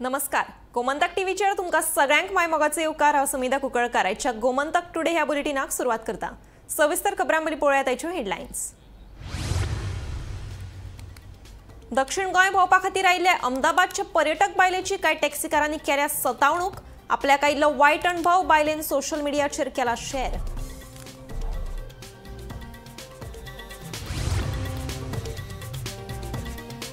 नमस्कार. गोमंतक टीव्हीचेर तुमकां सगळ्यांक माय मोगाचे उपकार. हांव सुमिता कुंकळकार. आयच्या गोमंतक टुडे ह्या बुलेटिनाक सुरवात करता. सविस्तर खबरां बरी पळोवया ताच्यो हेडलायन्स. दक्षिण गोंय भोंवपा खातीर आयिल्ले अहमदाबादचे पर्यटक बायलेची कांय टॅक्सीकारांनी केल्या सतावणूक. आपल्याक आयिल्लो वायट अणभव बायलेन सोशल मिडियाचेर केला शेअर.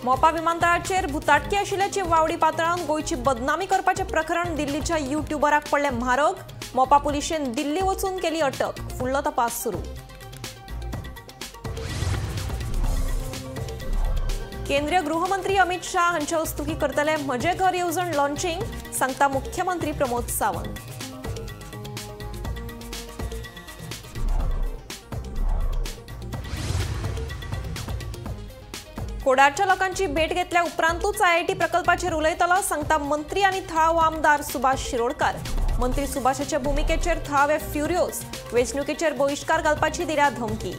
मोपा विमानतळाचेर भुताटकी आशिल्ल्याची वावडी पातळावन गोंयची बदनामी करपाचें प्रकरण दिल्लीच्या युट्यूबराक पडले म्हारग. मोपा पुलिशेन दिल्ली वचून केली अटक. फुडलो तपास सुरू. केंद्रीय गृहमंत्री अमित शाह हांचे हस्तुकी करतले म्हजे घर येवजण लॉन्चिंग, सांगता मुख्यमंत्री प्रमोद सावंत. कोडाच्या लोकांची भेट घेतल्या उपरांतूच आयआयटी प्रकल्पाचेर उलयतलो, सांगता मंत्री आनी थळावो आमदार सुभाष शिरोडकार. मंत्री सुभाषाच्या भुमिकेचेर थळावे फ्युरियोस. वेंचणुकेचेर बहिष्कार घालपाची दिल्या धमकी.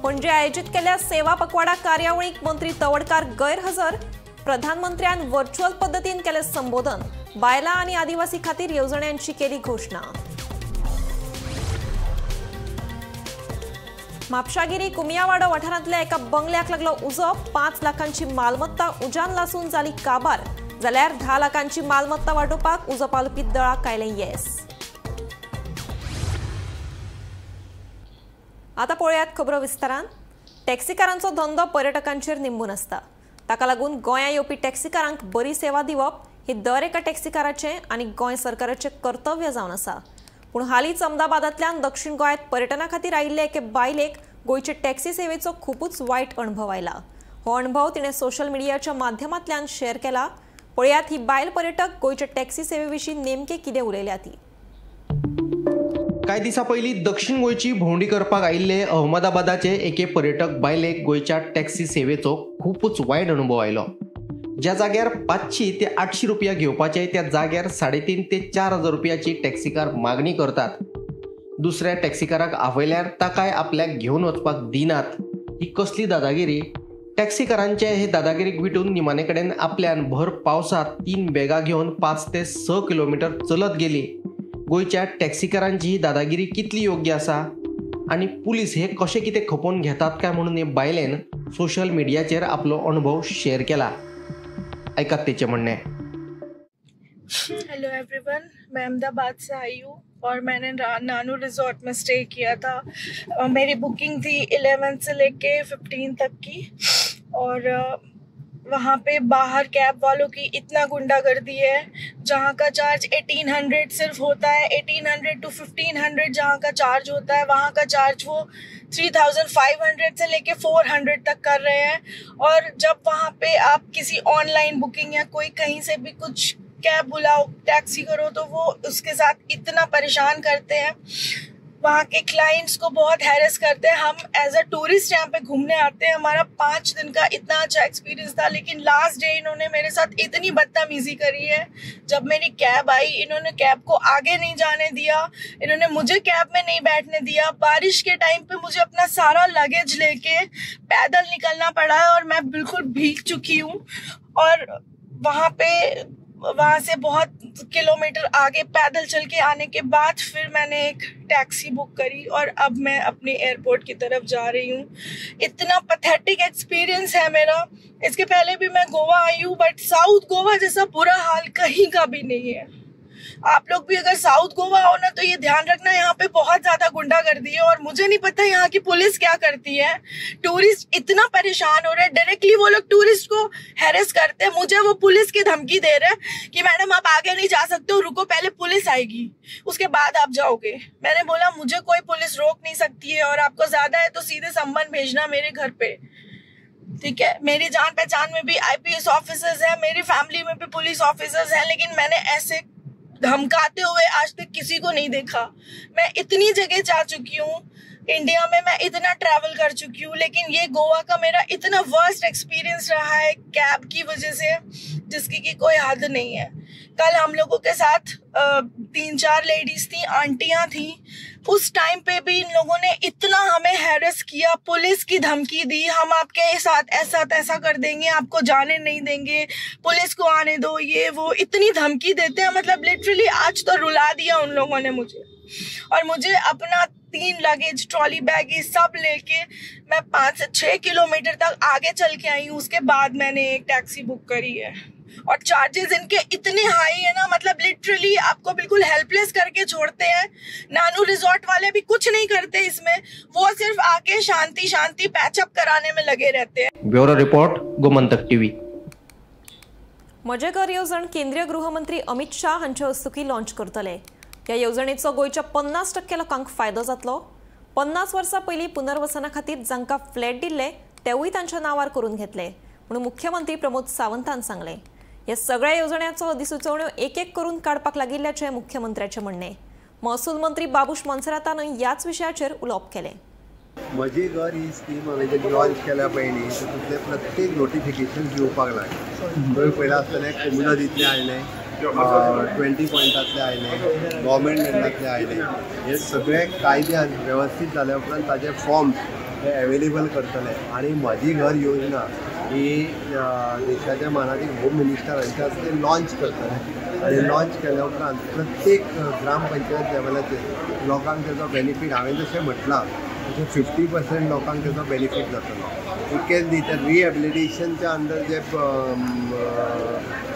पणजे आयोजीत केल्ल्या सेवा पखवाडा कार्यावळीक मंत्री तवडकार गैरहजर. प्रधानमंत्र्यान व्हर्च्युअल पद्दतीन केले संबोधन. बायलां आनी आदिवासी खातीर येवजण्यांची केली घोषणा. म्हापशागिरी कुमियावाडो वाठारांतल्या एका बंगल्याक लागलो उजो. 5 लाखांची मालमत्ता उज्यान लासून जाली काबार. जाल्यार 10 लाखांची मालमत्ता वांटोवपाक उजो पालपी दळाक आयलें येस. आतां पळयात खबरो विस्तारान. टॅक्सीकारांचो धंदो पर्यटकांचेर निंबून आसता. ताका लागून गोंया येवपी टॅक्सीकारांक बरी सेवा दिवप ही दर एका टॅक्सीकाराचें आनी गोंय सरकाराचें कर्तव्य जावन आसा. पूण हालींच अहमदाबादांतल्यान दक्षिण गोंयांत पर्यटना खातीर आयिल्ले एके बायलेक गोंयचे टॅक्सी सेवेचो खूबच वायट अणभव आयला. हो अणभव तिणें सोशल मिडियाच्या माध्यमांतल्यान शेअर केला. पळयात ही बायल पर्यटक गोंयचे टॅक्सी सेवेविशीं नेमके कितें उलयल्या ती. कांय दिसा पयलीं दक्षिण गोंयची भोंवडी करपाक आयिल्ले अहमदाबादाचे एके पर्यटक बायलेक गोंयच्या टॅक्सी सेवेचो खूबच वायट अणभव आयलो. ज्या जाग्यार 500 ते 800 रुपया घेवपाचे त्या जाग्यार 3,500 ते 4,000 रुपयाची टॅक्सीकार मागणी करतात. दुसऱ्या टॅक्सीकाराक आवयल्यार ताकाय आपल्याक घेवन वचपाक दिनात. ही कसली दादागिरी. टॅक्सीकारांचे हे दादागिरीक विटून निमाणे कडेन आपल्यान भर पावसात 3 बॅगा घेवन 5 ते 6 किलोमीटर चलत गेली. गोंयच्या टॅक्सीकारांची ही दादागिरी कितली योग्य आसा आनी पुलीस हे कशें कितें खपोवन घेतात काय म्हणून हे बायलेन सोशल मिडियाचेर आपलो अणभव शेअर केला. ऐकात तेचे म्हणणे. हेलो एवरीवन, मैं अहमदाबाद से आई हूँ और मैंने नानू रिजॉर्ट में स्टे किया था. मेरी बुकिंग थी 11 से लेके 15 तक की और वहाँ पे बाहर कैब वालों की इतना गुंडागर्दी है. जहाँ का चार्ज 1800 सिर्फ होता है, 1800 to 1500 जहाँ का चार्ज होता है, वहाँ का चार्ज वो 3500 से लेके 400 तक कर रहे हैं. और जब वहाँ पे आप किसी ऑनलाइन बुकिंग या कोई कहीं से भी कुछ कैब बुलाओ, टैक्सी करो, तो वो उसके साथ इतना परेशान करते हैं. वहाँ के क्लाइंट्स को बहुत हैरेस करते हैं. हम एज अ टूरिस्ट यहाँ पे घूमने आते हैं. हमारा 5 दिन का इतना अच्छा एक्सपीरियंस था, लेकिन लास्ट डे इन्होंने मेरे साथ इतनी बदतमीजी करी है. जब मेरी कैब आई, इन्होंने कैब को आगे नहीं जाने दिया. इन्होंने मुझे कैब में नहीं बैठने दिया. बारिश के टाइम पे मुझे अपना सारा लगेज लेके पैदल निकलना पड़ा है और मैं बिल्कुल भीग चुकी हूँ. और वहाँ से बहुत किलोमीटर आगे पैदल चल के आने के बाद फिर मैंने एक टैक्सी बुक करी और अब मैं अपने एयरपोर्ट की तरफ जा रही हूँ. इतना पैथेटिक एक्सपीरियंस है मेरा. इसके पहले भी मैं गोवा आई हूँ, बट साउथ गोवा जैसा बुरा हाल कहीं का भी नहीं है. आप लोग भी अगर साउथ गोवा हो ना, तो ये ध्यान रखना, यहाँ पे बहुत ज्यादा गुंडागर्दी है. और मुझे नहीं पता यहाँ की पुलिस क्या करती है. टूरिस्ट इतना परेशान हो रहे हैं. डायरेक्टली वो लोग टूरिस्ट को हैरेस करते हैं. मुझे वो पुलिस की धमकी दे रहे हैं कि मैडम आप आगे नहीं जा सकते हो, रुको, पहले पुलिस आएगी, उसके बाद आप जाओगे. मैंने बोला मुझे कोई पुलिस रोक नहीं सकती है, और आपको ज्यादा है तो सीधे संबंध भेजना मेरे घर पे, ठीक है. मेरी जान पहचान में भी IPS ऑफिसर्स हैं, मेरी फैमिली में भी पुलिस ऑफिसर्स हैं, लेकिन मैंने ऐसे धमकाते हुए आज तक किसी को नहीं देखा. मैं इतनी जगह जा चुकी हूँ इंडिया में, मैं इतना ट्रैवल कर चुकी हूँ, लेकिन ये गोवा का मेरा इतना वर्स्ट एक्सपीरियंस रहा है कैब की वजह से, जिसकी की कोई हद नहीं है. कल हम लोगों के साथ 3-4 लेडीज थी, आंटियां थी। उस टाइम पे भी इन लोगों ने इतना हमें हैरेस किया, पुलिस की धमकी दी, हम आपके साथ ऐसा तैसा कर देंगे, आपको जाने नहीं देंगे, पुलिस को आने दो, ये वो इतनी धमकी देते हैं। मतलब लिटरली आज तो रुला दिया उन लोगों ने मुझे। और मुझे अपना 3 लगेज, ट्रॉली बैग, ये सब लेके मैं 5 से 6 किलोमीटर तक आगे चल के आई हूँ। उसके बाद मैंने एक टैक्सी बुक करी है। और चार्जेस इनके इतने हाई है ना, मतलब लिटरली आपको बिल्कुल हेल्पलेस करके छोड़ते हैं। नानू रिजॉर्ट वाले भी कुछ नहीं करते इसमें, वो सिर्फ आके शांति शांति पैचअप कराने में लगे रहते हैं। Bureau report, Gomantak TV. म्हजे घर येवजण केंद्रीय गृहमंत्री अमित शाह हांचे हस्तुकी लॉन्च करतले। ह्या येवजणेचो गोंयच्या 50% लोकांक फायदो जातलो। 50 वर्सां पयलीं पुनर्वसना खातीर जांकां फ्लॅट दिल्ले तेवूय तांच्या नांवार करून घेतले म्हणून मुख्यमंत्री प्रमोद सावंतान सांगले। ह्या सगळ्या येवजण्यांचो अधिसुचोवण्यो एक एक करून काडपाक लागिल्ल्याचे मुख्यमंत्र्याचे म्हणणे। महसूल मंत्री बाबूश मोन्सेरातानूय ह्याच विशयाचेर उलोवप केलें। म्हजी घर ही स्कीम हांवें जेन्ना लॉन्च केल्या पयलीं तितूंतले प्रत्येक नोटिफिकेशन येवपाक लागले। थंय पयला आसतलें कोमुनादींतले आयले, 20 पॉयंटातले आयले, गव्हर्मेंट लँडातले आयले। हे सगळे कायदे वेवस्थीत जाल्या उपरांत ताजे फॉर्म्स हे अवेलेबल करतले। आनी म्हजी घर योजना ही देशाच्या मानाची होम मिनिस्टर हांच्या हस्ते लॉन्च करतले। आनी लॉन्च केल्या उपरांत प्रत्येक ग्रामपंचायत लेवलाचेर लोकांक तेजो बेनिफीट, हांवें जशें म्हटलां तशें 50% लोकांक तेजो बेनिफीट जातलो। इतकेंच न्ही, तर रिहॅबिलिटेशनच्या अंडर जे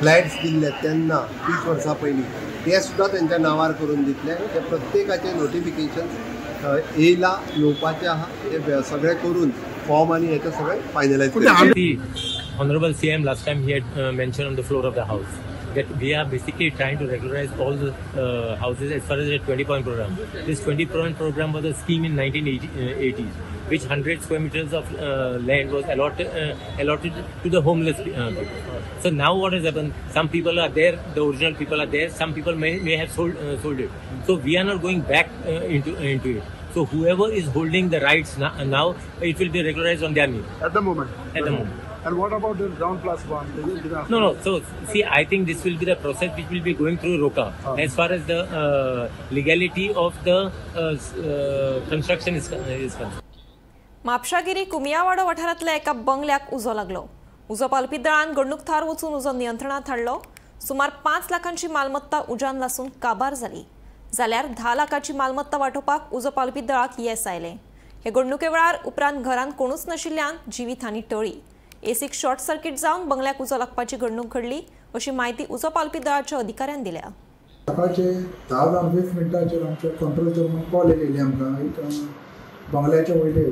फ्लॅट्स दिल्ले तेन्ना 30 वर्सां पयलीं ते सुद्दां तेंच्या नांवार करून दितले। ते प्रत्येकाचे नोटिफिकेशन येयला येवपाचे आहा, ते सगळे करून फॉर्म आनी हेचे सगळे फायनलायज करतले। Honorable CM last time he had mentioned on the floor of the house that we are basically trying to regularize all the houses as far as the 20-point program. This 20-point program was a scheme in 1980s, which 100 square meters of land was allotted to the homeless people. So now what has happened? Some people are there, the original people are there. Some people may have sold it. So we are not going back into it. So whoever is holding the rights now, it will be regularized on their name. At the moment. And what about the ground plus one? No. So see, I think this will be the process which will be going through ROCA as far as the legality of the construction is concerned. म्हापशागिरी कुमियावाडो वाठारांतल्या एका बंगल्याक उजो लागलो। उजो पालपी दळान घडणूक थळार वचून उजो नियंत्रणांत हाडलो। सुमार 5 लाखांची मालमत्ता उज्यान लासून काबार जाली। जाल्यार 10 लाखांची मालमत्ता वांटोवपाक उजो पालपी दळाक येस आयले। हे घडणुके वेळार उपरांत घरांत कोणूच नाशिल्ल्यान जिवीतहानी टळ्ळी। एसीक शॉर्ट सर्किट जावन बंगल्याक उजो लागपाची घडणूक घडली अशी माहिती उजो पालपी दळाच्या अधिकाऱ्यान दिल्या। सकाळचे 10-20 मिनटांचेर आमच्या कंट्रोल रूमान कॉल येयली आमकां एक बंगल्याच्या वयले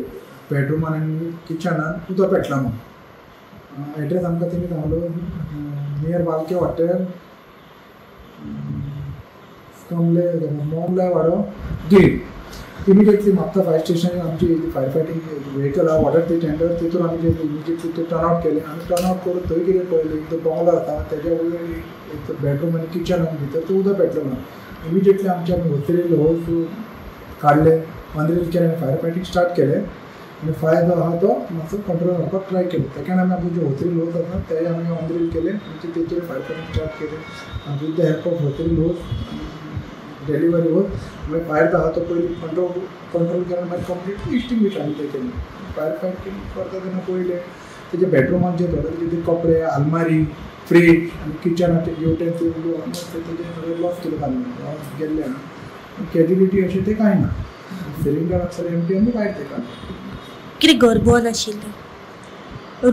बेडरूमान आनी किचनान उदक पेटलां म्हणून। एड्रेस आमकां तेणी सांगलो नियर वालके हॉटेल, मोमला वाडो 1.5। इमिडिएटली म्हापसा फायर स्टेशन आमची फायर फायटिंग व्हेकल आहा वॉटर ती टेंडर, तितून आमी इमिडिएटली ते टर्न आउट केले। आनी टर्न आउट करून थंय कितें पळयलें, तो बंगलो आसा तेज्या वयर एक बेडरूम आनी किचन आनी भितर तें उदक पेटलें म्हणून। इमिडिएटली आमचे आमी होस्टेल होल्स काडले, अंदरील केले आनी फायर फायटिंग स्टार्ट केलें। आनी फायर जो आहा तो मातसो कंट्रोल करपाक ट्राय केलो। सेकेंड आमी आमचे जे होस्टेल होल्स आसा ते आमी अंदरील केले आनी तेचेर फायर फायटिंग स्टार्ट केलें। With the help of hostel holes delivery होत मागीर फायर जो आहा तो पयलीं कंट्रोल केलो, मागीर कंप्लीट एक्सटिंग्विश आमी ते केलें। फायर फायटिंग करता तेन्ना पयलें तेजे बेडरूमान जे थोडे कितें कपडे, आलमारी, फ्रीज आनी किचनाचे युटेन्सिल तेजे सगळे लॉस केले लॉस गेल्ले आनी कॅज्युलिटी अशें ते कांय ना। सिलिंडर आसतलें एमटी आमी भायर ते काडले। कितें घर बंद आशिल्लें,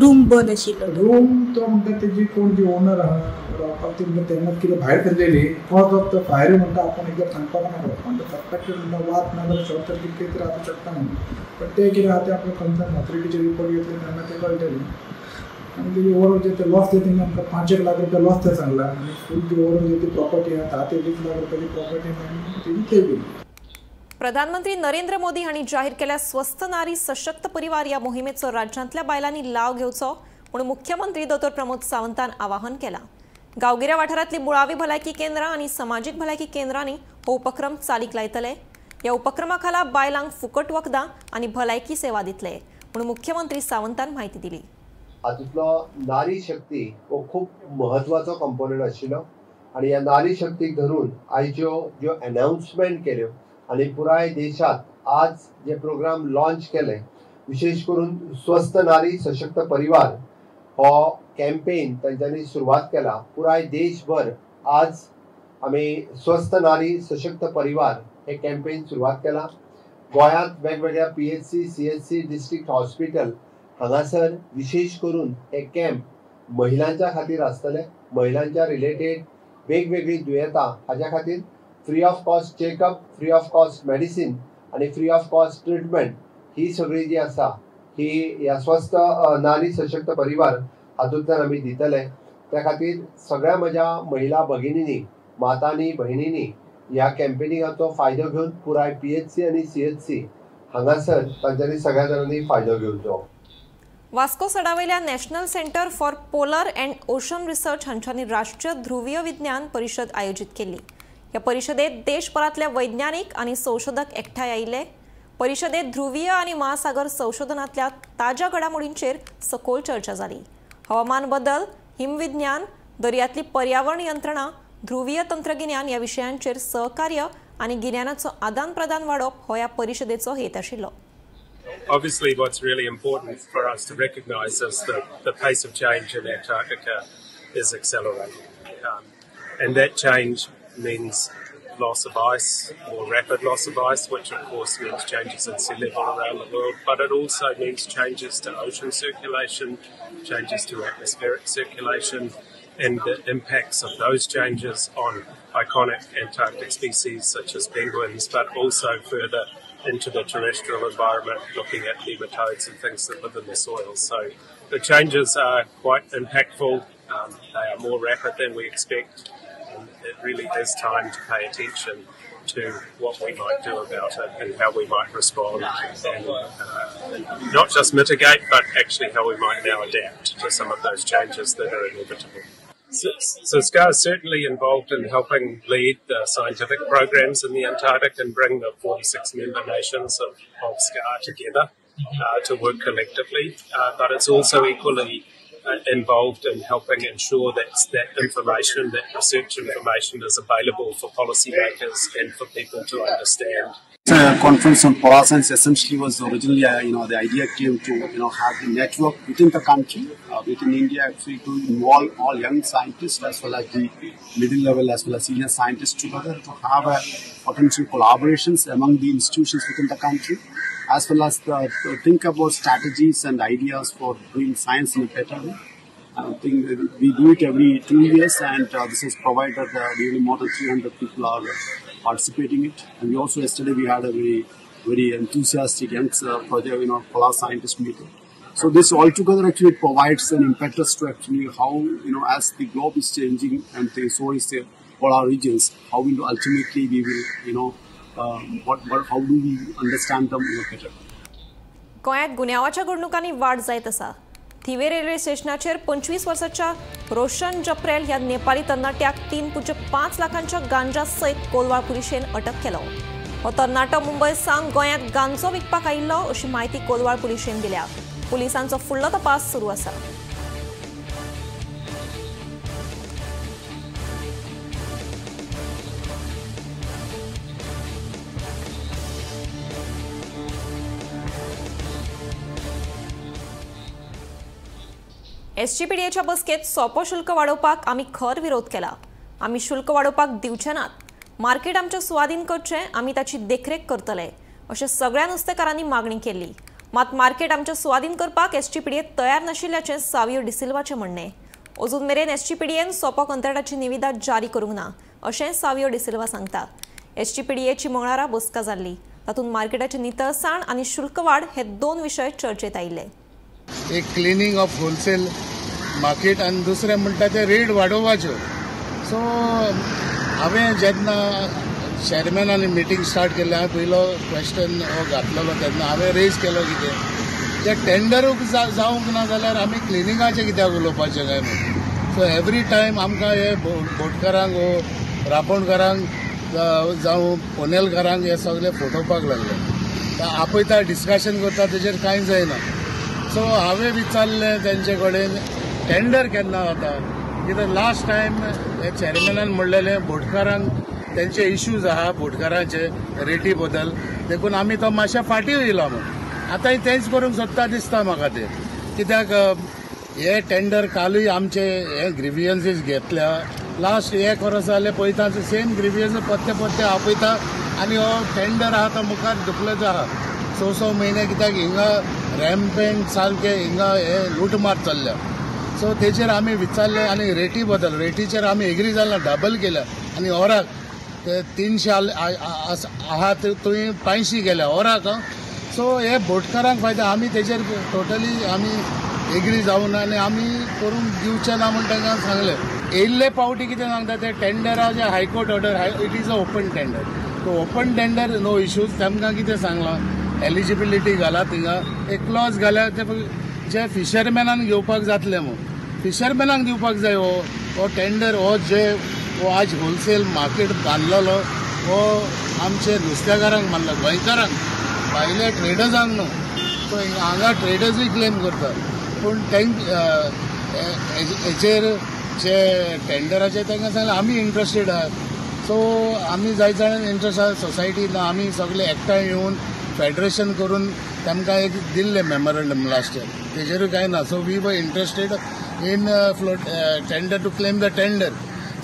रूम बंद आशिल्लो? रूम तो म्हणटा तेजी कोण जी ओनर आहा रावपाक ती म्हणटा तेन्ना कितें भायर सरलेली कॉज ऑफ द फायर म्हणटा आपण एकदां सांगपाक ना म्हणटा सस्पेक्टेड म्हणटा वात ना जाल्यार शॉर्ट सर्कीट कितें तरी आसूं शकता म्हणून। पण ते कितें आहा ते आपल्या कन्सर्न ऑथॉरिटीचे रिपोर्ट घेतले तेन्ना ते कळटलें। आनी तेजी ओवरऑल जे ते लॉस जे तेणी आमकां 5 लाख रुपया लॉस ते सांगला आनी फूल जी ओवरऑल जी ती प्रॉपर्टी आहा 10 ते 20 लाख रुपयाची प्रॉपर्टी तेजी ते गेली। प्रधानमंत्री नरेंद्र मोदी हांणी जाहीर केल्या स्वस्थ नारी सशक्त परिवार या मोहिमेचो राज्यांतल्या बायलांनी लाव घेवचो म्हणून मुख्यमंत्री डॉ प्रमोद सावंतान आवाहन केलां। गांवगिऱ्या वाठारांतली मुळावी भलायकी केंद्रां आनी समाजीक भलायकी केंद्रांनी हो उपक्रम चालीक लायतले। ह्या उपक्रमा खाला बायलांक फुकट वखदां आनी भलायकी सेवा दितले म्हणून मुख्यमंत्री सावंतान म्हायती दिली। हातूंतलो नारी शक्ती हो खूब महत्वाचो कंपोनंट आशिल्लो आणि ह्या नारी शक्तीक धरून आयज ज्यो अनाउन्समेंट केल्यो आणि पुराय देशात आज जे प्रोग्राम लॉन्च केले, विशेष करून स्वस्थ नारी सशक्त परिवार हो कॅम्पेन तांच्यांनी सुरवात केला. पुराय देशभर आज आम्ही स्वस्थ नारी सशक्त परिवार हे कॅम्पेन सुरवात केला. गोंयांत वेगवेगळ्या PHC, CHC, डिस्ट्रिक्ट हॉस्पिटल हांगासर विशेष करून हे कॅम्प महिलांच्या खातीर आसतले. महिलांच्या रिलेटेड वेगवेगळी दुयेंतां हाच्या खातीर free of cost checkup, free of cost medicine आणि फ्री ऑफ कॉस्ट ट्रिटमेंट ही सगळी जी आसा ही ह्या स्वस्थ नारी सशक्त परिवार हातूंतल्यान आमी दितले. त्या खातीर सगळ्या म्हज्या महिला भगिनींनी, मातांनी, भयणींनी ह्या कॅम्पेनिंगाचो फायदो घेवन पुराय PHC आणि CHC हांगासर तांच्यांनी सगळ्या जाणांनी फायदो घेवचो. वास्को सडावयल्या national centre for polar and ocean research हांच्यांनी राष्ट्रीय ध्रुवीय विज्ञान परिशद आयोजीत केली. ह्या परिशदेत देशभरातले वैज्ञानिक आणि संशोधक एकठांय आयिल्ले. परिशदेत ध्रुवीय आणि महासागर संशोधनातल्या ताज्या घडामोडींचेर सखोल चर्चा जाली. हवामान बदल, हिमविज्ञान, दर्यांतली पर्यावरण यंत्रणा, ध्रुवीय तंत्रगिन्यान ह्या विशयांचेर सहकार्य आणि गिन्यानाचो आदान प्रदान वाडप हो ह्या परिशदेचो हेत आशिल्लो. Obviously, what's really important for us to recognise is that the pace of change in Antarctica is accelerating. And that change means loss of ice, more rapid loss of ice, which of course means changes in sea level around the world, but it also means changes to ocean circulation, changes to atmospheric circulation, and the impacts of those changes on iconic Antarctic species such as penguins, but also further into the terrestrial environment, looking at nematodes and things that live in the soil. So the changes are quite impactful. They are more rapid than we expect. And it really is time to pay attention to what we might do about it and how we might respond and not just mitigate, but actually how we might now adapt to some of those changes that are inevitable. So SCAR is certainly involved in helping lead the scientific programs in the Antarctic and bring the 46 member nations of SCAR together to work collectively. But it's also equally involved in helping ensure that information, that research information is available for policymakers and for people to understand. The conference on polar science essentially was originally, the idea came to, have the network within the country, within India, actually to involve all young scientists as well as the middle level as well as senior scientists together to have potential collaborations among the institutions within the country, as well as to think about strategies and ideas for doing science in a better way. I think we do it every 2 years, and this has provided really more than 300 people are participating in it. And we also yesterday we had a very enthusiastic young project, polar scientist meeting. So this altogether actually provides an impetus to actually how, as the globe is changing and so is the polar regions, how we ultimately we will, how do we understand them better. गोंयांत गुन्यांवाच्या घडणुकांनी वाड जायत आसा. थिवे railway स्टेशनाचेर 25 वर्साच्या रोशन जप्रेल ह्या नेपाळी तरणाट्याक 3.5 लाखांच्या गांजा सयत कोलवाळ पुलिशेन अटक केलो. हो तरणाटो मुंबय सावन गोंयांत गांजो विकपाक आयिल्लो अशी माहिती कोलवाळ पुलिशेन दिल्या. पुलिसांचो फुडलो तपास सुरू आसा. SGPDAच्या बसकेत सोपो शुल्क वाडोवपाक आमी खर विरोध केला. आमी शुल्क वाडोवपाक दिवचे नात. मार्केट आमचे सुवाधीन करचे, आमी ताची देखरेख करतले अशें सगळ्या नुस्तेकारांनी मागणी केली. मात मार्केट आमचे सुवाधीन करपाक SGPDA तयार नाशिल्ल्याचें सावियो डिसिल्वाचें म्हणणें. अजून मेरेन SGPDAन सोपो कंत्राटाची निविदा जारी करूंक ना अशें सावियो डिसिल्वा सांगता. SGPDAची मंगळारा बसका जाल्ली. तातूंत मार्केटाचें नितळसाण आनी शुल्क वाड हे 2 विशय चर्चेत आयिल्ले. एक क्लिनिंग ऑफ होलसेल मार्केट आणि दुसरें म्हणटा ते रेट वाडोवपाच्यो. सो हांवें जेन्ना चॅरमॅनांनी मिटींग स्टार्ट केलें, हांवें पयलो क्वेश्चन हो घातलेलो तेन्ना हांवें रेज केलो कितें जे टेंडरूच जावंक ना जाल्यार आमी क्लिनिंगाचें कित्याक उलोवपाचें काय म्हणून. सो एवरी टायम आमकां हे बोटकारांक वो रापणकारांक जावं पोनेलकारांक हे सगळे फटोवपाक लागले. आपयता डिस्कशन करता तेजेर कांय जायना. सो हांवें विचारलें तेंचे कडेन टेंडर केन्ना जाता, कित्याक लास्ट टायम हे चॅरमॅनान म्हणलेलें बोटकारांक तेंचे इश्यूज आहा बोटकारांचे रेटी बद्दल देखून आमी तो मातशें फाटीं येयलो म्हणून आतांय तेंच करूंक सोदता दिसता म्हाका ते कित्याक हे टेंडर कालूय आमचे हे ग्रिवियन्सीस घेतल्या लास्ट 1 वर्स जालें पळयता सेम ग्रिवियन्स पत्ते आपयता आनी हो टेंडर आहा तो मुखार दुखलोच आहा 6 म्हयने कित्याक हिंगा रॅम्पेंट सारके हिंगा हे लूटमार चल्ल्या सो तेचेर आमी विचारले आनी रेटी बद्दल रेटीचेर आमी एग्री जाल्ला डबल केल्या आनी ओराक 300 आहा थंय 500 गेल्या ओराक सो हे बोटकारांक फायदा आमी तेचेर टोटली आमी एग्री जावन आनी आमी करून दिवचे ना म्हण तांकां सांगलें येयल्ले पावटी कितें सांगता ते टेंडराचे high court order it is a open tender so open tender no issues तांकां कितें सांगलां एलिजिबिलिटी घाला थिंगा एक क्लॉज घाल्या ते जे फिशरमॅनान घेवपाक जातले म्हूण फिशरमॅनाक दिवपाक जाय हो टेंडर हो आज होलसेल मार्केट बांदलेलो हो आमचे नुस्तेकारांक बांदला गोंयकारांक भायले ट्रेडर्सांक न्हू सो हांगा ट्रेडर्सूय क्लेम करता पूण हेचेर जे टेंडराचे तांकां सांगलें आमी इंट्रस्टेड आहात सो आमी जाय जाणां इंट्रस्ट आहा सोसायटीन आमी सगळे एकठांय येवन फेडरेशन करून तांकां एक दिल्लें मेमोरंडम लास्ट इयर तेजेरूय कांय ना so we were interested in tender to claim the tender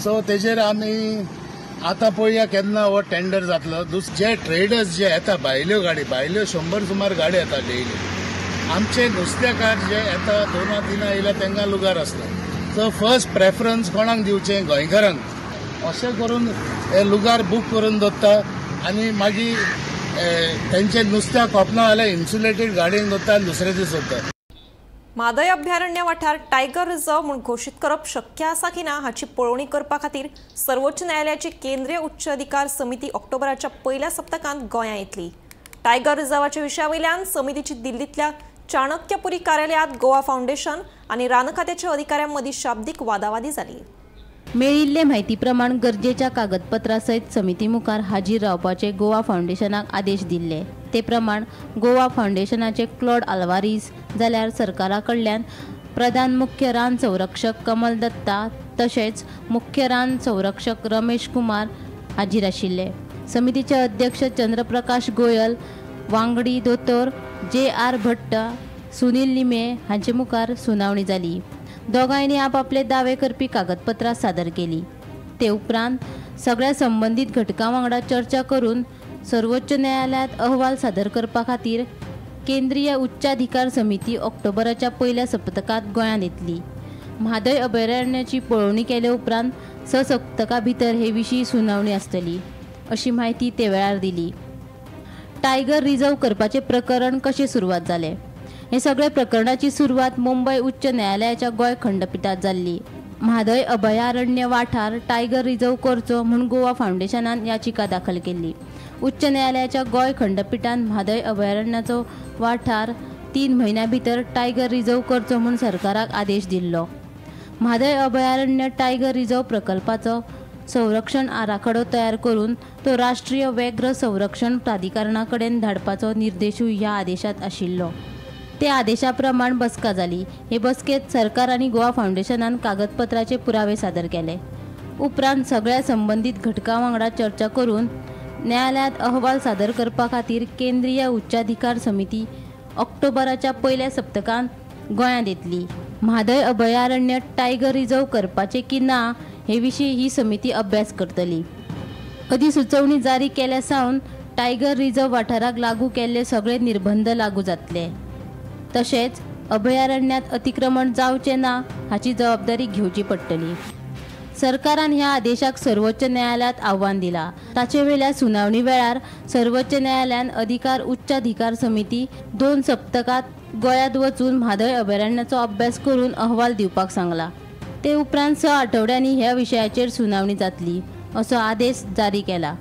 so तेजेर आमी आतां पळोवया केन्ना हो टेंडर जातलो जे ट्रेडर्स जे येता भायल्यो 100 सुमार गाडी येता डेली आमचे नुस्तेकार जे येता 2-3 येयल्या तांकां लुगार आसता सो फर्स्ट प्रेफरन्स कोणाक दिवचें गोंयकारांक अशें करून हे लुगार बूक करून दवरता आनी मागीर तेंचे नुस्त्या कोपना जाल्यार इन्सुलेटेड गाडयेन दवरता आनी दुसरे दीस सोदता म्हादय अभयारण्य वाठार टायगर रिझर्व म्हणून घोशीत करप शक्य आसा की ना हाची पळोवणी करपा खातीर सर्वोच्च न्यायालयाची केंद्रीय उच्च अधिकार समिती ऑक्टोबराच्या पयल्या सप्तकांत गोंयां येतली टायगर रिझर्वाच्या विशया वयल्यान समितीची दिल्लींतल्या चाणक्यपुरी कार्यालयांत गोवा फाउंडेशन आनी रान खात्याच्या अधिकाऱ्यां मदीं शाब्दीक वादावादी जाली मेळिल्ले म्हायती प्रमाण गरजेच्या कागदपत्रां सयत समिती मुखार हाजीर रावपाचे गोवा फाउंडेशनाक आदेश दिल्ले ते प्रमाण गोवा फाउंडेशनाचे क्लॉड आल्वारीस जाल्यार सरकारा कडल्यान प्रधान मुख्य रान संरक्षक कमल दत्ता तशेंच मुख्य रान संरक्षक रमेश कुमार हाजीर आशिल्ले समितीचे अध्यक्ष चंद्रप्रकाश गोयल वांगडी दोतोर JR भट्ट सुनील लिमे हांचे मुखार सुनावणी जाली दोगांयनी आपआपले दावे करपी कागदपत्रां सादर केली ते उपरांत सगळ्या संबंधीत घटकां वांगडा चर्चा करून सर्वोच्च न्यायालयात अहवाल सादर करपा खातीर केंद्रीय उच्चाधिकार समिती ऑक्टोबराच्या पयल्या सप्तकांत गोंयांत येतली म्हादय अभयारण्याची पळोवणी केले उपरांत 6 सप्तकां भितर हे विशीं सुनावणी आसतली अशी म्हायती ते वेळार दिली टायगर रिझर्व करपाचे प्रकरण कशें सुरवात जालें हे सगळे प्रकरणाची सुरवात मुंबय उच्च न्यायालयाच्या गोंय खंडपीठात जाल्ली म्हादय अभयारण्य वाठार टायगर रिझर्व करचो म्हूण गोवा फाउंडेशनान याचिका दाखल केल्ली उच्च न्यायालयाच्या गोंय खंडपीठान म्हादय अभयारण्याचो वाठार 3 म्हयन्यां भितर टायगर रिझर्व करचो म्हूण सरकाराक आदेश दिल्लो म्हादय अभयारण्य टायगर रिझर्व प्रकल्पाचो संरक्षण आराखडो तयार करून तो राष्ट्रीय व्याघ्र संरक्षण प्राधिकरणा कडेन धाडपाचो निर्देशूय ह्या आदेशात आशिल्लो ते आदेशा प्रमाण बसका जाली हे बसकेत सरकार आनी गोवा फाउंडेशनान कागदपत्राचे पुरावे सादर केले उपरांत सगळ्या संबंधीत घटकां वांगडा चर्चा करून न्यायालयात अहवाल सादर करपा खातीर केंद्रीय उच्चाधिकार समिती ऑक्टोबराच्या पयल्या सप्तकांत गोंयांत येतली म्हादय अभयारण्य टायगर रिझर्व करपाचे की ना हे विशीं ही समिती अभ्यास करतली अधिसुचोवणी जारी केल्या सावन टायगर रिझर्व वाठाराक लागू केल्ले सगळे निर्बंध लागू जातले तशेंच अभयारण्यात अतिक्रमण जावचे ना हाची जबाबदारी घेवची पडटली सरकारान ह्या आदेशाक सर्वोच्च न्यायालयात आव्हान दिला ताचे वेळार सुनावणी वेळार सर्वोच्च न्यायालयान उच्चाधिकार समिती 2 सप्तकांत गोंयांत वचून म्हादय अभयारण्याचो अभ्यास करून अहवाल दिवपाक सांगला ते उपरांत 6 आठवड्यांनी ह्या विशयाचेर सुनावणी जातली असो आदेश जारी केला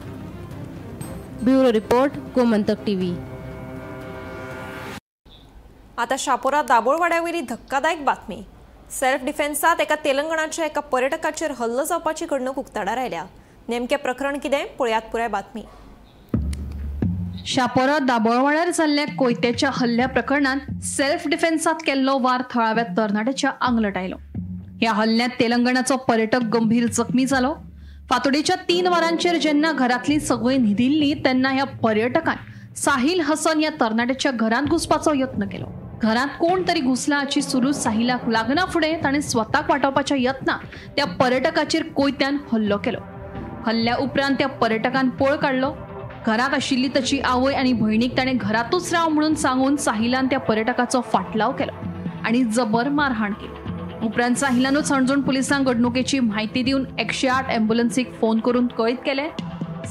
ब्युरो रिपोर्ट गोमंतक टीव्ही आता शापोरा दाबोळवाड्यावयली धक्कादायक बातमी सेल्फ डिफेन्सात एका तेलंगणाच्या एका पर्यटकाचेर हल्लो जावपाची घडणूक उक्ताडार आयल्या नेमके प्रकरण कितें पळयात पुराय बातमी शापोरा दाबोळवाड्यार जाल्ल्या कोयत्याच्या हल्ल्या प्रकरणात सेल्फ डिफेन्सात केल्लो वार थळाव्या तरणाट्याच्या आंगलट आयलो ह्या हल्ल्यात तेलंगणाचो पर्यटक गंभीर जखमी जालो. फातोडेच्या 3 वरांचेर जेन्ना घरातली सगळी न्हिदिल्ली तेन्ना ह्या पर्यटकान साहिल हसन ह्या तरणाट्याच्या घरांत घुसपाचो यत्न केलो. घरात कोण तरी घुसला हाची सुरू साहिलाक लागना फुडें ताणें स्वताक वाटावपाच्या यत्नात त्या पर्यटकाचेर कोयत्यान हल्लो केलो. हल्ल्या उपरांत त्या पर्यटकान पळ काडलो. घरात आशिल्ली ताची आवय आनी भयणीक ताणें घरातूच राव म्हणून सांगून साहिलान त्या पर्यटकाचो फाटलाव केलो आनी जबर मारहाण केली. उपरांत साहिलानूच हणजूण पुलिसांक घडणुकेची म्हायती दिवन 108 अँब्युलन्सीक फोन करून कळीत केले.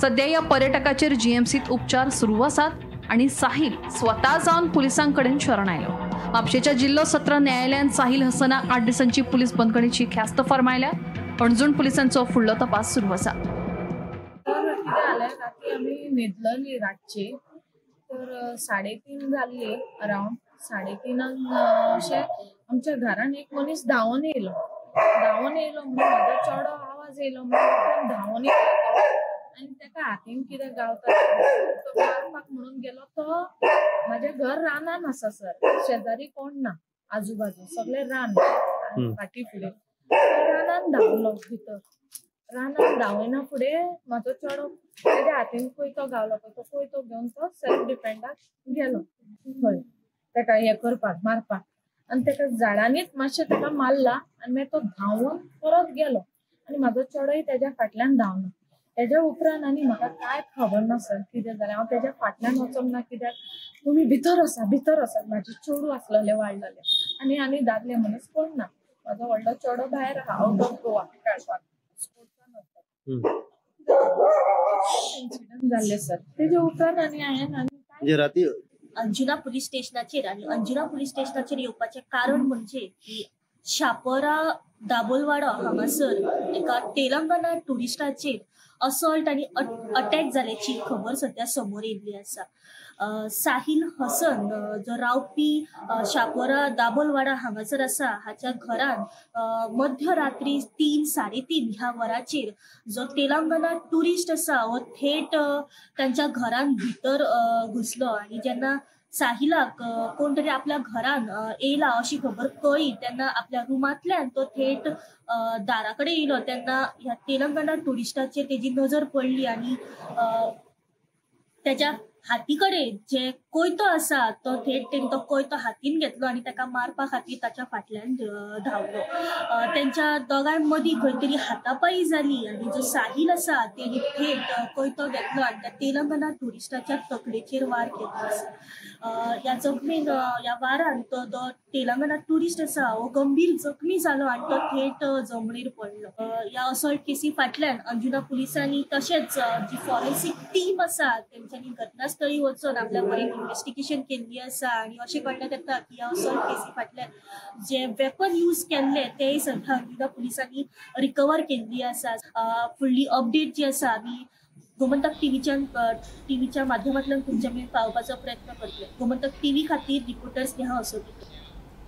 सध्या ह्या पर्यटकाचेर जीएमसीत उपचार सुरू आसात आनी साहिल स्वता जावन पुलिसांकडेन शरण आयलो. म्हापशेच्या जिल्लो सत्र न्यायालयान साहिल हसनाक 8 दिसांची पुलीस बंदखणीची ख्यास्त फरमायल्या. अणजूण पुलिसांचो फुडलो तपास सुरू आसा. राती आमी न्हिदलेली रातची तर 3:30 जाल्ली अरावंड 3:30 अशें आमच्या घरान एक मनीस धांवून येयलो म्हणून म्हाजो चेडो आवाज येयलो म्हणून धांवून येयलो आनी ताका हातीन कितें गावता तो मारपाक म्हणून गेलो. तो म्हाजें घर रानान आसा सर, शेजारी कोण ना, आजूबाजू सगळे रान फाटी फुडें. रानान धांवलो भितर. रानान धांवना फुडें म्हाजो चेडो तेज्या हातीन कोयतो गावलो पळय तो कोयतो घेवन तो सेल्फ डिफेंडाक गेलो थंय ताका हें करपाक मारपाक आनी ताका झाडांनीच मातशें ताका मारला आनी मागीर तो धांवून परत गेलो आनी म्हाजो चेडोय तेज्या फाटल्यान धांवलो. तेज्या उपरांत आनी म्हाका कांय खबर ना सर कितें जालें. हांव तेज्या फाटल्यान वचोंक ना कित्याक तुमी भितर आसा म्हाजे चेडूं आसलेले वाडलेले आनी दादले मनीस कोण ना. म्हाजो व्हडलो चेडो भायर आहा आवट ऑफ गोवा खेळपाक इन्सिडंट जाल्ले सर. तेजे उपरांत आनी हांवें राती अंजुना पुलीस स्टेशनाचेर आनी अंजुना पुलीस स्टेशनाचेर येवपाचें कारण म्हणजे की शापोरा दाबोलवाडा हांगासर एका तेलंगणा टुरिस्टाचेर असॉल्ट आनी अटॅक जाल्याची खबर सध्या समोर येयल्ली आसा. साहिल हसन जो रावपी शापोरा दाबोलवाडा हांगासर आसा हाच्या घरान मध्यरात्री 3-3:30 ह्या वराचेर जो तेलंगणा टुरिस्ट आसा हो थेट तांच्या घरान भितर घुसलो आनी जेन्ना साहिलाक कोण तरी आपल्या घरान येयला अशी खबर कळ्ळी तेन्ना आपल्या रुमांतल्यान तो थेट दारा कडेन येयलो तेन्ना ह्या तेलंगणा टुरिस्टाचेर तेजी नजर पडली आनी त्याच्या हाती कडेन जे कोयतो आसा तो थेट तेणी तो कोयतो हातीन घेतलो आनी ताका मारपा खातीर ताच्या फाटल्यान धांवलो. तेंच्या दोगांय मदीं खंय तरी हातापाई जाली आनी जो साहिल आसा तेणी थेट कोयतो घेतलो आनी त्या तेलंगणा टुरिस्टाच्या तकलेचेर वार केलो आसा. ह्या जखमेन ह्या वारान तो तेलंगणा टुरिस्ट आसा हो गंभीर जखमी जालो आनी तो थेट जमनीर पडलो. ह्या असॉल्ट केसी फाटल्यान अंजुना पुलिसांनी तशेंच जी फॉरेन्सीक टीम आसा तेंच्यांनी घटनास्थळी वचून आपल्या बरी इन्व्हेस्टिगेशन केल्ली आसा आनी अशें कळण्यात येता की ह्या असॉल्ट केसी फाटल्यान जे वेपन यूज केल्ले ते सध्या अंजुना पुलिसांनी रिकवर केल्ली आसा. फुडली अपडेट जी आसा आमी गोमंतक टीव्हीच्या माध्यमांतल्यान तुमच्या मेरेन पावपाचो प्रयत्न करतले. गोमंतक टीव्ही खातीर रिपोर्टर स्नेहा असोटी.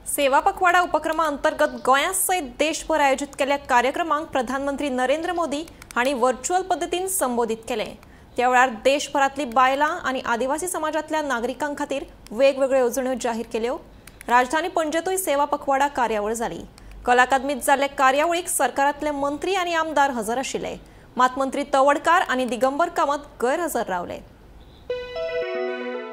सेवा पखवाडा उपक्रमा अंतर्गत गोंया सयत देशभर आयोजित केल्ल्या कार्यक्रमांक प्रधानमंत्री नरेंद्र मोदी हांणी व्हर्च्युअल पद्दतीन संबोधित केलें. त्या वेळार देशभरातली बायलां आनी आदिवासी समाजातल्या नागरिकां खातीर वेगवेगळ्यो येवजण्यो जाहीर केल्यो. राजधानी पणजेतूय सेवा पखवाडा कार्यावळ जाली. कला अकादमीत जाल्ले कार्यावळीक सरकारांतले मंत्री आनी आमदार हजर आशिल्ले. मात मंत्री तवडकार आनी दिगंबर कामत गैरहजर रावले.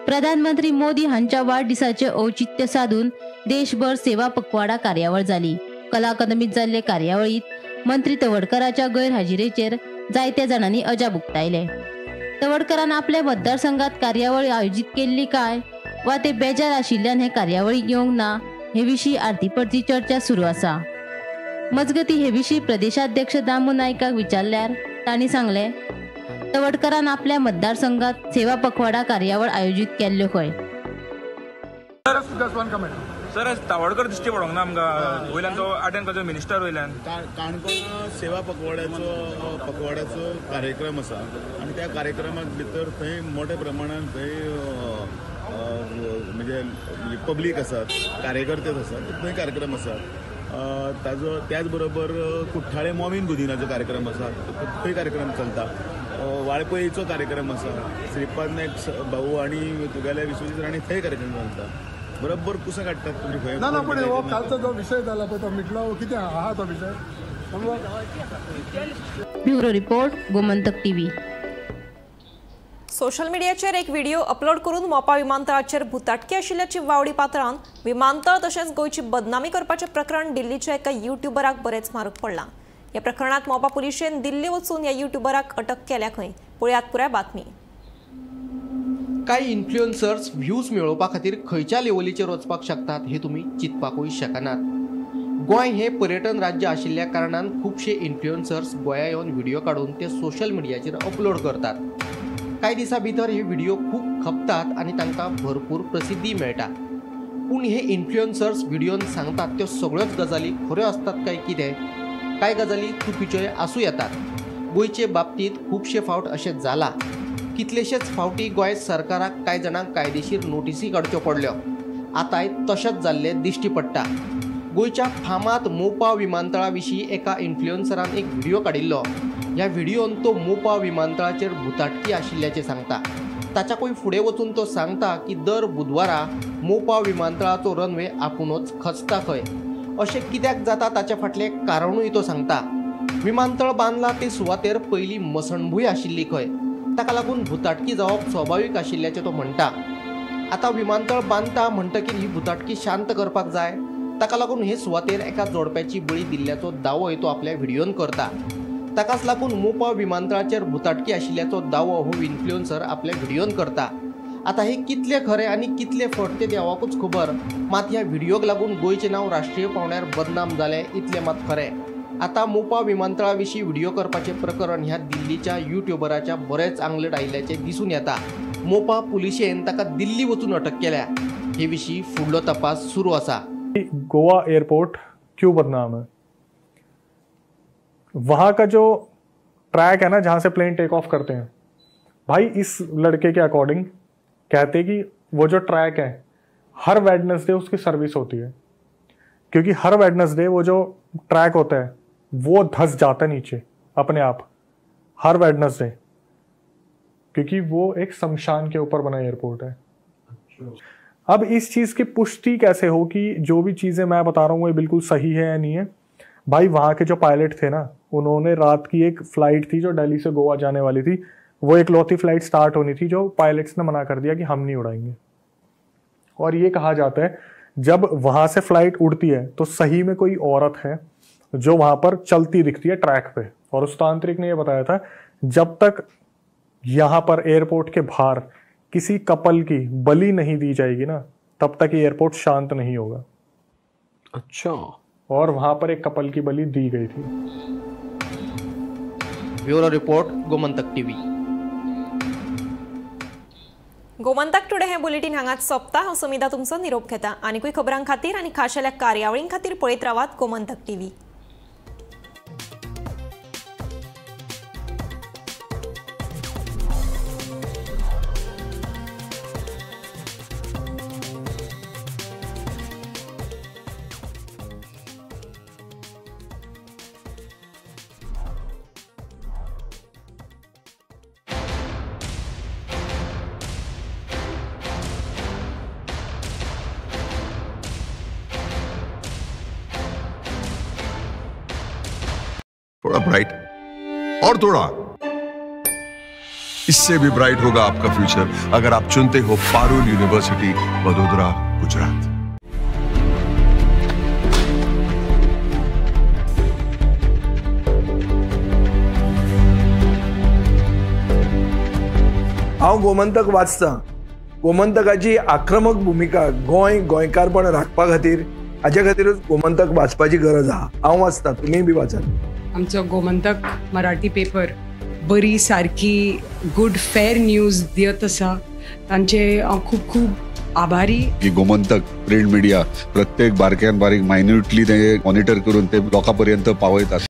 प्रधानमंत्री मोदी हांच्या वाडदिसाचे औचित्य साधून देशभर सेवा पखवाडा कार्यावळ जाली. कला अकादमीत जाल्ले कार्यावळीत मंत्री तवडकराच्या गैरहाजिरेचेर जायत्या जाणांनी अजाप उक्तायले. तवडकरान आपल्या मतदारसंघात कार्यावळ आयोजित केल्ली काय वा ते बेजार आशिल्ल्यान हे कार्यावळीक येवंक ना हे विशीं आरतीपरती चर्चा सुरू आसा. मजगती हे विशीं प्रदेशाध्यक्ष दामू नायकाक विचारल्यार तांणी सांगले तवडकरान आपल्या मतदारसंघात सेवा पखवाडा कार्यावळ आयोजित केल्ल्यो खंय. सर तावडकर दिश्टी पडोंक ना आमकां वयल्यान तो अटेंड करता मिनिस्टर वयल्यान. काणकोण सेवा पखवाड्याचो कार्यक्रम आसा आनी त्या कार्यक्रमाक भितर थंय मोठ्या प्रमाणात थंय म्हणजे पब्लीक आसात, कार्यकर्ते आसात, थंय कार्यक्रम आसा. त्याच बरोबर कुठ्ठाळे मोमीन गुदिनाचो कार्यक्रम आसा थंय कार्यक्रम चलता. वाळपयीचो कार्यक्रम आसा. श्रीपाद नायक भाऊ आनी तुगेले विश्वजीत राणी थंय कार्यक्रम चलता. बरोबर कुसं काडटात तुमी खंय ना पण हो कालचो जो विषय झाला पळय तो मिटलो कितें आहा तो विषय bureau report Gomantak TV. Social मीडियाचेर एक व्हिडिओ अपलोड करून मोपा विमानतळाचेर भुताटकी आशिल्ल्याची वावडी पातळावन विमानतळ तशेंच गोंयची बदनामी करपाचें प्रकरण दिल्लीच्या एका युट्यूबराक बरेच म्हारग पडलां. ह्या प्रकरणात मोपा पुलिशेन दिल्ली वचून ह्या युट्यूबराक अटक केल्या खंय. पळयात पुराय बातमी. कांय इन्फ्लुएन्सर्स व्ह्यूज मेळोवपा खातीर खंयच्या लेवलीचेर वचपाक शकतात हे तुमी चिंतपाकूय शकनात. गोंय हे पर्यटन राज्य आशिल्ल्या कारणान खुबशे इन्फ्लुएन्सर्स गोंया येवन व्हिडिओ काडून ते सोशल मिडियाचेर अपलोड करतात. कांय दिसां भितर हे व्हिडिओ खूब खपतात आनी तांकां भरपूर प्रसिद्धी मेळटा. पूण हे इन्फ्लुएन्सर्स व्हिडिओन सांगतात त्यो सगळ्योच गजाली खऱ्यो आसतात काय कितें? कांय गजाली चुकीच्योय आसूं येतात. गोंयचे बाबतींत खुबशे फावट अशें जालां. कितलेशेच फावटी गोंय सरकाराक कांय जाणांक कायदेशीर नोटीसी काडच्यो पडल्यो. आतांय तशेंच जाल्लें दिश्टी पडटा. गोंयच्या फामाद मोपा विमानतळा विशीं एका इन्फ्लुएन्सरान एक व्हिडिओ काडिल्लो. ह्या व्हिडिओन तो मोपा विमानतळाचेर भुताटकी आशिल्ल्याचें सांगता. ताच्याकूय फुडें वचून तो सांगता की दर बुधवारा मोपा विमानतळाचो रनवे आपुणूच खचता खंय. अशें कित्याक जाता ताचे फाटलें कारणूय तो सांगता. विमानतळ बांदला ते सुवातेर पयलीं मसणभूंय आशिल्ली खंय. ताका लागून भुताटकी जावप स्वाभावीक आशिल्ल्याचें तो म्हणटा. आतां विमानतळ बांदता म्हणटकीर ही भुताटकी शांत करपाक जाय. ताका लागून हे सुवातेर एका जोडप्याची बळी दिल्ल्याचो दावोय तो आपल्या व्हिडिओन करता. ताकाच लागून मोपा विमानतळाचेर भुताटकी आशिल्ल्याचो दावो हो इन्फ्लुएन्सर आपल्या व्हिडिओन करता. आतां हे कितले खरें आनी कितले फट ते देवाकूच खबर. मात ह्या व्हिडिओक लागून गोंयचें नांव राष्ट्रीय पावंड्यार बदनाम जालें इतलें मात खरें. आतां मोपा विमानतळा विशीं व्हिडिओ करपाचें प्रकरण ह्या दिल्लीच्या युट्यूबराच्या बरेच आंगलट आयिल्ल्याचें दिसून येता. मोपा पुलिशेन ताका दिल्ली वचून अटक केल्या. हे विशीं फुडलो तपास सुरू आसा. गोवा एयरपोर्ट क्यों बदनाम है? वहाँ का जो ट्रैक है ना जहाँ से प्लेन टेक ऑफ करते हैं, भाई इस लड़के के अकॉर्डिंग कहते कि वो जो ट्रैक है हर वेडनेसडे उसकी सर्विस होती है, क्योंकि हर वेडनेसडे वो जो ट्रैक होता है वो धंस जाता है नीचे अपने आप हर वेडनेसडे, क्योंकि वो एक शमशान के ऊपर बना एयरपोर्ट है. अब इस चीज़ की पुष्टि कैसे हो कि जो भी चीज़ें मैं बता रहा हूँ ये बिल्कुल सही है या नहीं है? भाई वहाँ के जो पायलट थे ना, उन्होंने रात की एक फ़्लाइट थी जो दिल्ली से गोवा जाने वाली थी, वो एक लौती फ्लाइट स्टार्ट होनी थी जो पायलट्स ने मना कर दिया कि हम नहीं उड़ाएंगे. और ये कहा जाता है जब वहाँ से फ्लाइट उड़ती है तो सही में कोई औरत है जो वहाँ पर चलती दिखती है ट्रैक पे. और उस तांत्रिक ने ये बताया था जब तक यहाँ पर एयरपोर्ट के बाहर किसी कपल की बलि नहीं दी जाएगी ना, तब तक ये एयरपोर्ट शांत नहीं होगा. अच्छा. और वहां पर एक कपल की बलि दी गई थी. Bureau report Gomantak TV. Gomantak today हे बुलेटिन हांगाच सोंपता. हांव समिता तुमचो निरोप घेता. आनीकूय खबरां खातीर आनी खाशेल्या कार्यावळीं खातीर पळयत रावात गोमंतक टीव्ही. थोड़ा ब्राइट और थोड़ा, इससे भी ब्राइट होगा आपका फ्यूचर अगर आप चुनते हो पारुल यूनिवर्सिटी, वडोदरा, गुजरात. हांव गोमंतक वाचतां. गोमंतकाची आक्रमक भूमिका गोंयकारपण राखपा खातीर हाचे खातीरच गोमंतक वाचपाची गरज आहा. हांव वाचतां, तुमी बी वाचात. आमचो गोमंतक मराठी पेपर बरी सारकी गुड फेर न्यूज दियत आसा. तांचे खूब खूब आभारी. की गोमंतक प्रिंट मिडिया प्रत्येक बारक्यान बारीक मायन्युटली ते मॉनिटर करून ते लोकां पर्यंत पावयतात.